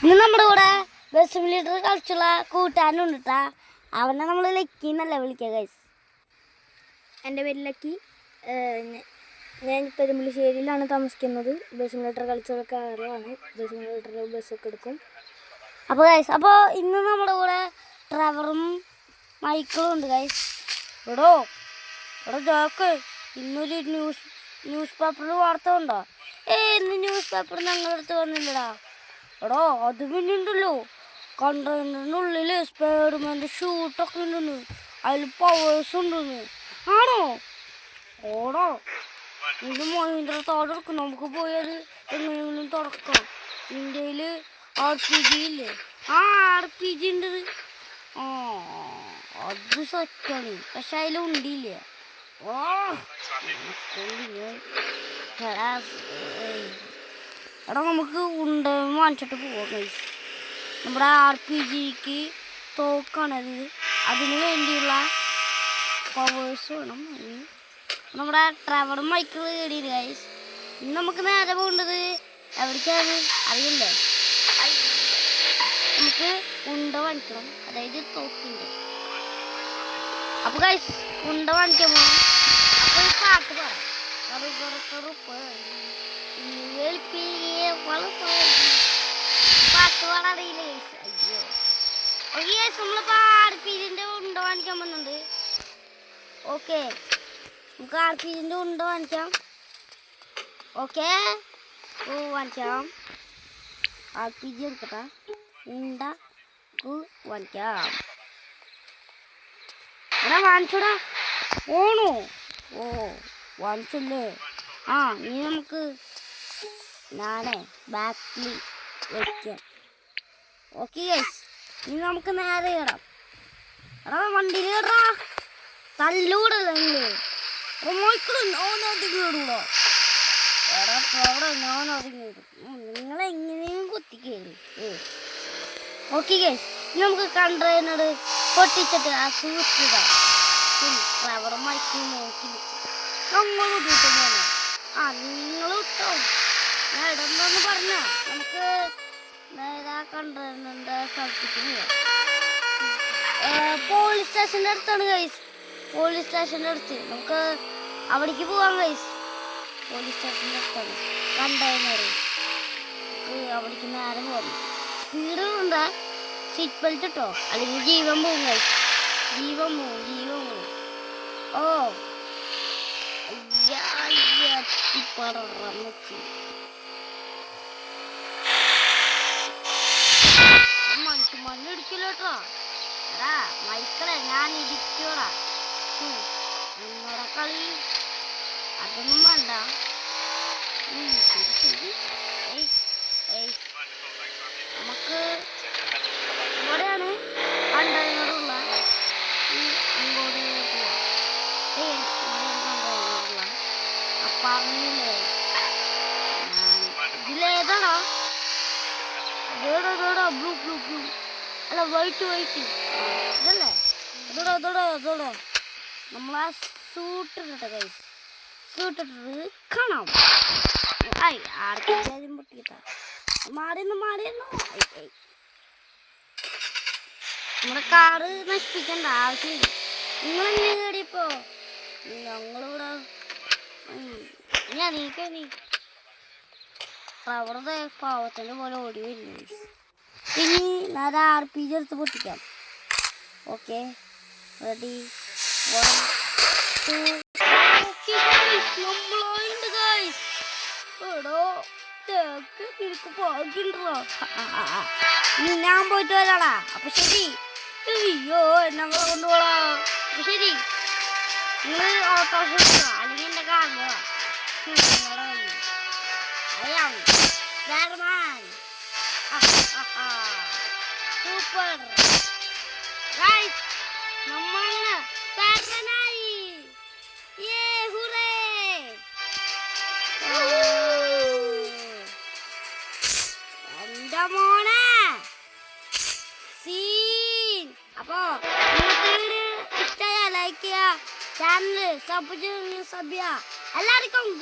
ഇന്ന് നമ്മുടെ കൂടെ ബസ് മിലിറ്ററി കളിച്ചുള്ള കൂട്ടുകാരനുണ്ട് കേട്ടാ. അവനെ നമ്മൾ ലക്കി എന്നല്ല വിളിക്കുക ഗൈസ്. എൻ്റെ പേര് ലക്കി. ഞാൻ പെരുമ്പളിശ്ശേരിയിലാണ് താമസിക്കുന്നത്. ബസ് മിലിറ്ററി കളിച്ചുള്ള കാറാണ്. ബസ് മിലിറ്ററി ബസ്സൊക്കെ എടുക്കും. അപ്പോൾ ഗൈസ്, അപ്പോൾ ഇന്ന് നമ്മുടെ കൂടെ ഡ്രൈവറും മൈക്കിളും ഉണ്ട് ഗൈസ്. എടോ ജോക്ക്, ഇന്നൊരു ന്യൂസ് പേപ്പറിൽ വാർത്ത ഉണ്ടോ? ഇന്ന് ന്യൂസ് പേപ്പർ ഞങ്ങളുടെ അടുത്ത് വന്നില്ലടാ. എടോ അത് പിന്നെ ഉണ്ടല്ലോ, കണ്ടെയ്നറിനുള്ളിൽ സ്പൈഡർമാൻ്റെ ഷൂട്ടൊക്കെ ഉണ്ടെന്ന്, അതിൽ പവേഴ്സ് ഉണ്ടെന്ന്. ആണോ? ഓടോ, ഇത് മഹീന്ദ്ര തോടെടുക്കും. നമുക്ക് പോയി അത് എങ്ങനെയെങ്കിലും തുറക്കാം. ഇന്ത്യയിൽ RPG ഇല്ലേ? RPG ഉണ്ട്. അത് സെറ്റാണ്. പക്ഷെ അതിലുണ്ടില്ലേ? എടാ നമുക്ക് ഉണ്ട വാങ്ങിച്ചിട്ട് പോവാം ഗൈസ്. നമ്മുടെ RPG തോക്കാണത്. അതിന് വേണ്ടിയുള്ള പവേഴ്സ് വേണം. നമ്മുടെ ഡ്രൈവറും മൈക്കിൾ കേടിയില്ല ഗൈസ്. ഇന്ന് നമുക്ക് നേരെ പോകേണ്ടത് എവിടേക്കാണ് അറിയില്ലേ? നമുക്ക് ഉണ്ട വാങ്ങിക്കണം, അതായത് തോക്കിൻ്റെ. അപ്പോൾ ഗൈസ് ഉണ്ട വാങ്ങിക്കാൻ പോകണം. അപ്പോൾ ഈ പാട്ട് പറയാം. പാട്ട് പാടാറിയില്ലേ ഗൈസ്? അയ്യോ. ഓക്കെ ഗൈസ്, നമ്മളിപ്പോൾ RPG ഉണ്ട വാങ്ങിക്കാൻ പോകുന്നുണ്ട്. ഓക്കെ, നമുക്ക് RPG ഉണ്ട വാങ്ങിക്കാം. ഓക്കെ, വാങ്ങിക്കാം. RPG എടുക്കട്ടെ. ഉണ്ട വാങ്ങിക്കാം. എടാ വാങ്ങിച്ചോടാ. ഓണോ? വാങ്ങിച്ചല്ലേ? ഇനി നമുക്ക് ഞാനേ ബാക്കിൽ വയ്ക്കാം. ഓക്കെ ഗൈസ്, ഇനി നമുക്ക് നേരെ കയറാം. എടാ വണ്ടിയിൽ കയറാ. തല്ലൂടല്ലേ മൈക്കിളും ഞാനധികം കയറൂടോ. എടാ അവിടെ ഞാനധികം കയറും. നിങ്ങളെങ്ങനെയും കുത്തിക്കയറി. ഓക്കെ ഗൈസ്, ഇനി നമുക്ക് കണ്ടെയ്നർ പൊട്ടിച്ചിട്ട് ആ സൂറ്റിടാം. ഡ്രൈവർ മൈക്കിൾ നോക്കി നിൽക്കും. നമ്മൾ കൂട്ടുന്നതാണ്. നിങ്ങൾ കിട്ടോ? ഞാൻ ഇടണ്ടെന്ന് പറഞ്ഞ നമുക്ക് നേരെ കണ്ടെയ്നറിൻ്റെ സ്ഥലത്തേക്ക് പോവാം. പോലീസ് സ്റ്റേഷൻ്റെ അടുത്താണ് ഗൈസ്. പോലീസ് സ്റ്റേഷൻ്റെ അടുത്ത് നമുക്ക് അവിടേക്ക് പോവാം ഗൈസ്. പോലീസ് സ്റ്റേഷൻ്റെ അടുത്താണ് കണ്ടെയ്നർ. അവിടേക്ക് നേരെ പോകാം. സ്പീഡുണ്ടാ, സീറ്റ് ബെൽറ്റ് ഇട്ടോ, അല്ലെങ്കിൽ ജീവൻ പോവും ഗൈസ്. ജീവൻ പോവും. മണ്ണിടിക്കില്ലോട്ടോ. എടാ മൈക്കിളെ, ഞാൻ ഇരിക്കോടാ. നിങ്ങളുടെ കളി അതൊന്നും വേണ്ട. നമുക്ക് ഇവിടെയാണ് കണ്ടെയ്നറുള്ള. അങ്ങോട്ട് പോവാം. പറഞ്ഞില്ലേ ഇതിലേതാണോ? അതോടോ ബ്ലൂ അല്ല വൈറ്റ് ഇതല്ലേ? അതോടോ നമ്മളാ സൂട്ടിട്ടെ ഗൈസ്. സൂട്ടിട്ട് കാണാം. ആർക്കും പൊട്ടിക്കിട്ടാ. മാറിയെന്നു നമ്മുടെ കാറ് നശിപ്പിക്കണ്ട ആവശ്യമില്ല. നിങ്ങളെങ്ങനെ കേടിയപ്പോ? ഞങ്ങളിവിടെ നീ അവരുടെ പാവത്തിൻ്റെ പോലെ ഓടി വരുന്നു. ഇനി നേരെ RPG എടുത്ത് പൊട്ടിക്കാം. Okay, ready, 1 2. നമ്മളായിട്ട് ഗൈസ്. എടോ നിനക്ക് ഭാഗ്യണ്ടോ? ഞാൻ പോയിട്ട് വരാടാ. അപ്പൊ ശരി. അയ്യോ ഞങ്ങളെ കൊണ്ടുപോടാ. അപ്പൊ ശരി, നിങ്ങൾ ഓട്ടോസ് എടുക്കുക, അല്ലെങ്കിൽ എൻ്റെ കാറിലോ. Spider-Man. Super. Guys, നമ്മളാണ് സ്പൈഡർമാനായി. ഹൂറേ. എൻ്റെ മോനെ സീൻ. അപ്പോൾ ഇന്നത്തെ വീഡിയോ ഇഷ്ടമായ ലൈക്ക് ചെയ്യുക, ചാനൽ സബ് ചെയ്യുക. എല്ലാവർക്കും